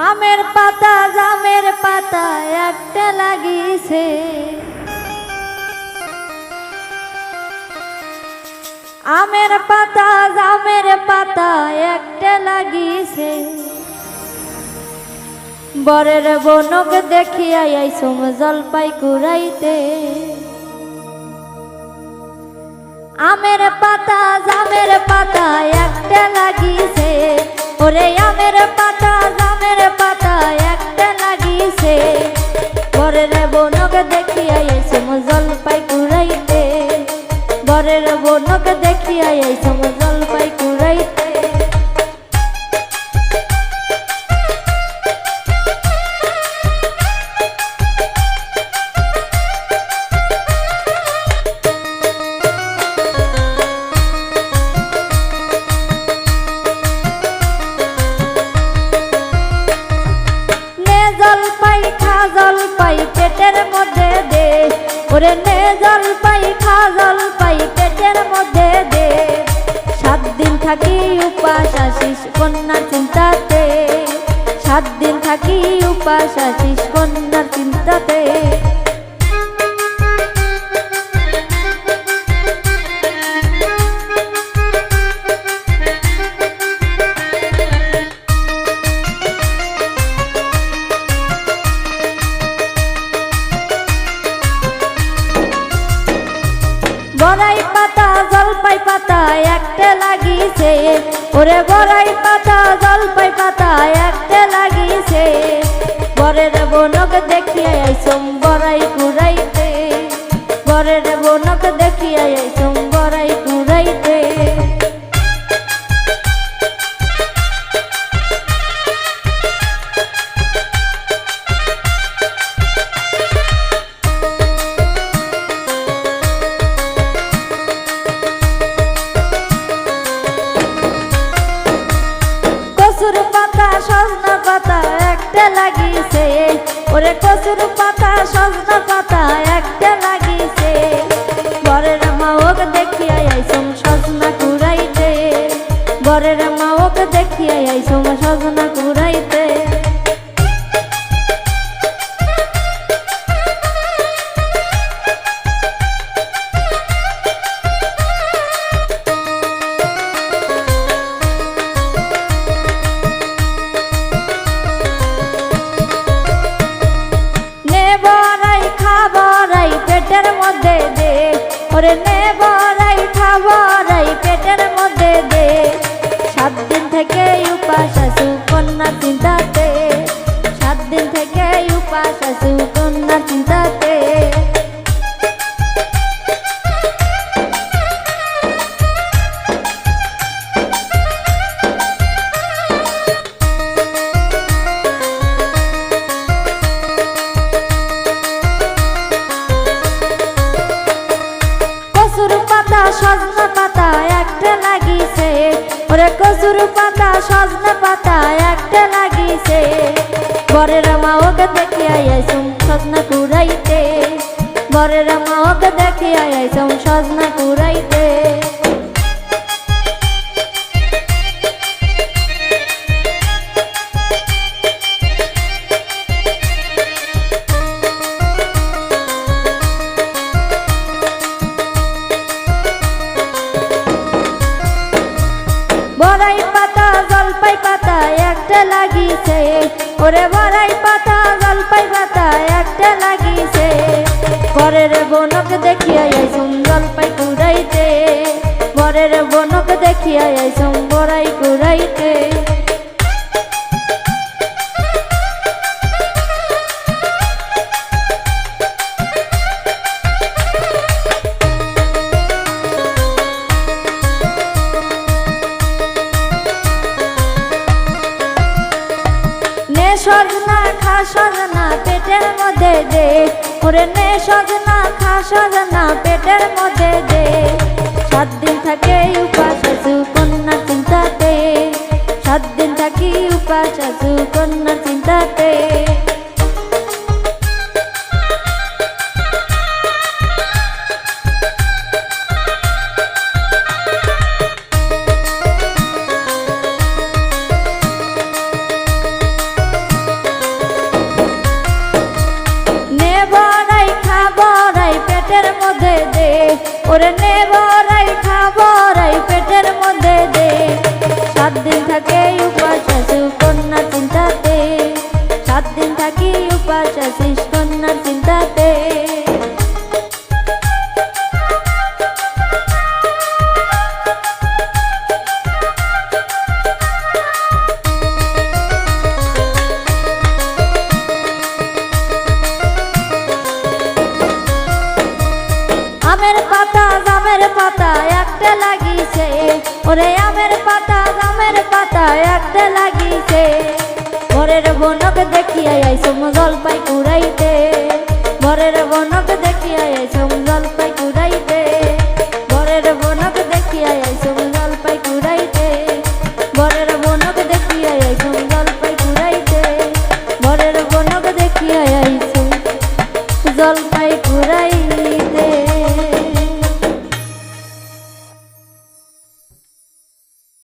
আমের পাতা জামের পাতা একটা লাগিছে, আমের পাতা জামের পাতা একটা লাগিছে। বরের বনক দেখিয়া আইসুম জলপাই কুড়াইতে। আমের পাতা জামের পাতা একটা লাগিছে, ওরে আমের পাতা জামের পাতা একটা লাগিছে। বরের বনক দেখিয়া আইসুম জলপাই কুড়াইতে, বরের বনক দেখিয়া আইসুম জলপাই কুড়াইতে। জলপাই পেটের মধ্যে দে, ওরে নে জলপাই খা জলপাই পেটের মধ্যে দে। 7 দিন থাকি উপাস আসিস কন্যার চিন্তাতে, 7 দিন থাকি উপাস আসিস কন্যার চিন্তাতে। বড়াই পাতা জলপাই পাতা একটা লাগিছে, ওরে বড়াই পাতা জলপাই পাতা একটা লাগিছে। বরের বনক দেখিয়া আইসুম বড়াই কুড়াইতে, বরের বনক দেখিয়া আইসুম বড়াই কুড়াইতে। কচুর পাতা সজনা পাতা একটা লাগিছে, ওরে কচুর পাতা সজনা পাতা একটা লাগিছে। বরের মাওক দেখিয়া আইসুম সজনা কুড়াইতে, বরের মাওক দেখিয়া আইসুম সজনা কুড়াইতে। পেটের মধ্যে দে, ওরে নে বড়াই খাবড়াই পেটের মধ্যে দে। 7 দিন থেকে উপাস আসু কন্যার চিন্তাতে, 7 দিন থেকে উপাস আসু কন্যার চিন্তাতে। সজনা পাতা একটা লাগিছে, ওরে কচুর পাতা সজনা পাতা একটা লাগিছে। বরের মাওক দেখিয়া আইসুম সজনা কুড়াইতে, বরের মাওক দেখিয়া আইসুম সজনা কুড়াইতে। বড়াই পাতা জলপাই পাতা একটা লাগিছে, ওরে বড়াই পাতা জলপাই পাতা একটা লাগিছে। বরের বনক দেখিয়া আইসুম জলপাই কুড়াইতে, বরের বনক দেখিয়া আইসুম বড়াই কুড়াইতে। সজনা খা সজনা পেটের মধ্যে দে, ওরে নে সজনা খা সজনা পেটের মধ্যে দে। 7 দিন থাকে উপাস আসু কন্যার চিন্তাতে, 7 দিন থাকি উপাস আসু কন্যার চিন্তাতে। ওরে নেবরাই খাবরাই পেটের মধ্যে দে 7 দিন থাকে উপাস আছি কন্যার চিন্তাতে 7 দিন থাকি উপাস আছি কন্যার চিন্তাতে আমের পাতা জামের পাতা একটা লাগিছে ওরে আমের পাতা জামের পাতা একটা লাগিছে বরের বনক দেখিয়া আইসম জলপাই কুড়াইতে বরের বনক দেখিয়া আইসম জলপাই